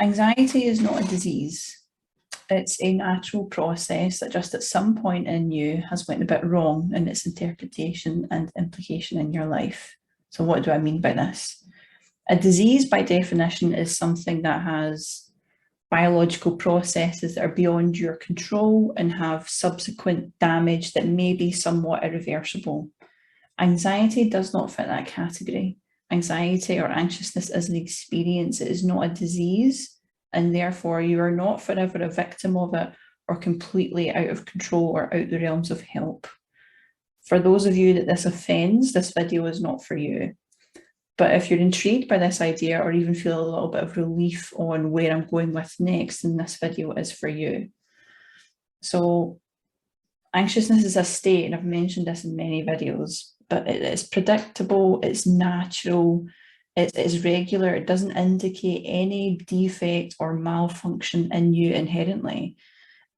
Anxiety is not a disease. It's a natural process that just at some point in you has went a bit wrong in its interpretation and implication in your life. So what do I mean by this? A disease, by definition, is something that has biological processes that are beyond your control and have subsequent damage that may be somewhat irreversible. Anxiety does not fit that category. Anxiety or anxiousness is an experience. It is not a disease, and therefore you are not forever a victim of it or completely out of control or out the realms of help. For those of you that this offends, this video is not for you. But if you're intrigued by this idea or even feel a little bit of relief on where I'm going with next, then this video is for you. So anxiousness is a state, and I've mentioned this in many videos, but it's predictable, it's natural, it's regular, it doesn't indicate any defect or malfunction in you inherently.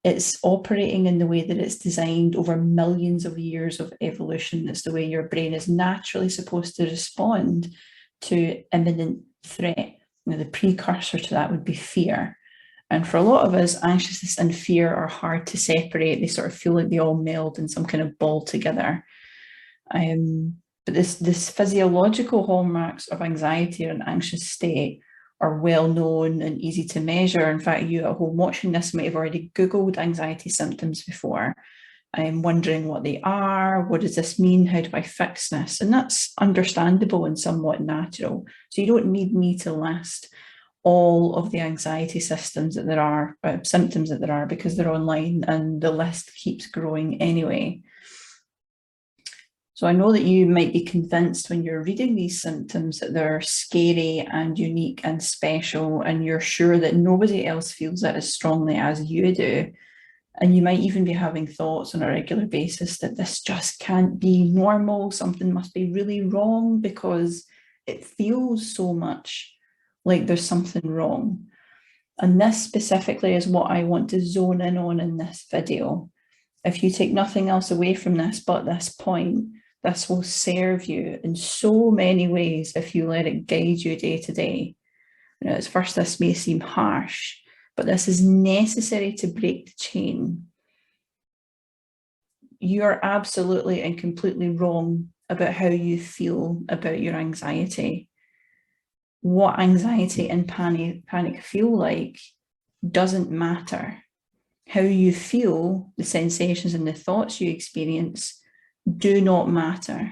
It's operating in the way that it's designed over millions of years of evolution. It's the way your brain is naturally supposed to respond to imminent threat. The precursor to that would be fear. And for a lot of us, anxiousness and fear are hard to separate. They sort of feel like they all meld in some kind of ball together. But this physiological hallmarks of anxiety or an anxious state are well known and easy to measure. In fact, you at home watching this might have already Googled anxiety symptoms before. I'm wondering what they are. What does this mean? How do I fix this? And that's understandable and somewhat natural. So you don't need me to list all of the anxiety systems that there are, symptoms that there are, because they're online and the list keeps growing anyway. So I know that you might be convinced when you're reading these symptoms that they're scary and unique and special, and you're sure that nobody else feels it as strongly as you do. And you might even be having thoughts on a regular basis that this just can't be normal. Something must be really wrong because it feels so much like there's something wrong. And this specifically is what I want to zone in on in this video. If you take nothing else away from this but this point, this will serve you in so many ways if you let it guide you day to day. At first, this may seem harsh, but this is necessary to break the chain. You're absolutely and completely wrong about how you feel about your anxiety. What anxiety and panic feel like doesn't matter. How you feel, the sensations and the thoughts you experience do not matter.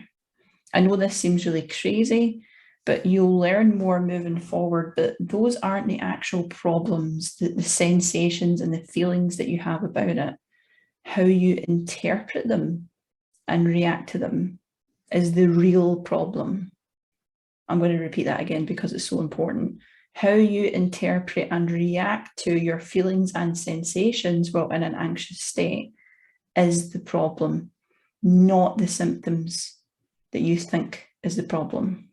I know this seems really crazy, but you'll learn more moving forward that those aren't the actual problems, the sensations and the feelings that you have about it. How you interpret them and react to them is the real problem. I'm going to repeat that again because it's so important. How you interpret and react to your feelings and sensations while in an anxious state is the problem, not the symptoms that you think is the problem.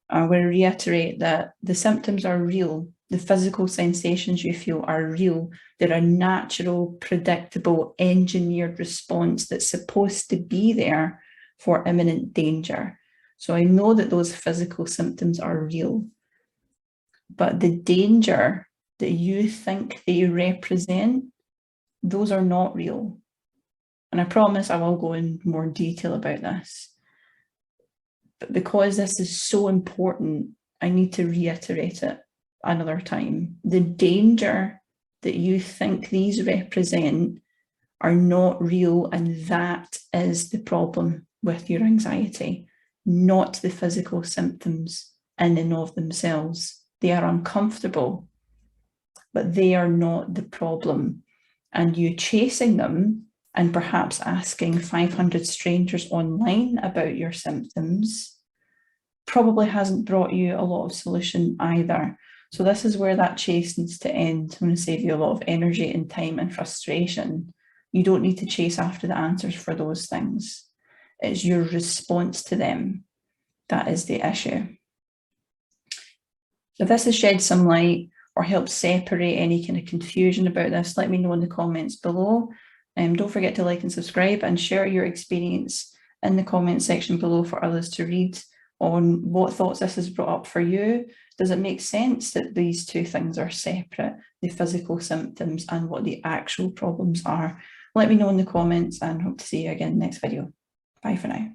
I'm going to reiterate that the symptoms are real. The physical sensations you feel are real. They're a natural, predictable, engineered response that's supposed to be there for imminent danger. So I know that those physical symptoms are real, but the danger that you think they represent, those are not real. And I promise I will go in more detail about this. But because this is so important, I need to reiterate it another time. The danger that you think these represent are not real, and that is the problem with your anxiety, not the physical symptoms in and of themselves. They are uncomfortable, but they are not the problem. And you chasing them and perhaps asking 500 strangers online about your symptoms probably hasn't brought you a lot of solution either. So this is where that chase needs to end. I'm going to save you a lot of energy and time and frustration. You don't need to chase after the answers for those things. It's your response to them that is the issue. So if this has shed some light or helped separate any kind of confusion about this, let me know in the comments below. Don't forget to like and subscribe and share your experience in the comment section below for others to read on what thoughts this has brought up for you. Does it make sense that these two things are separate, the physical symptoms and what the actual problems are? Let me know in the comments and hope to see you again next video. Bye for now.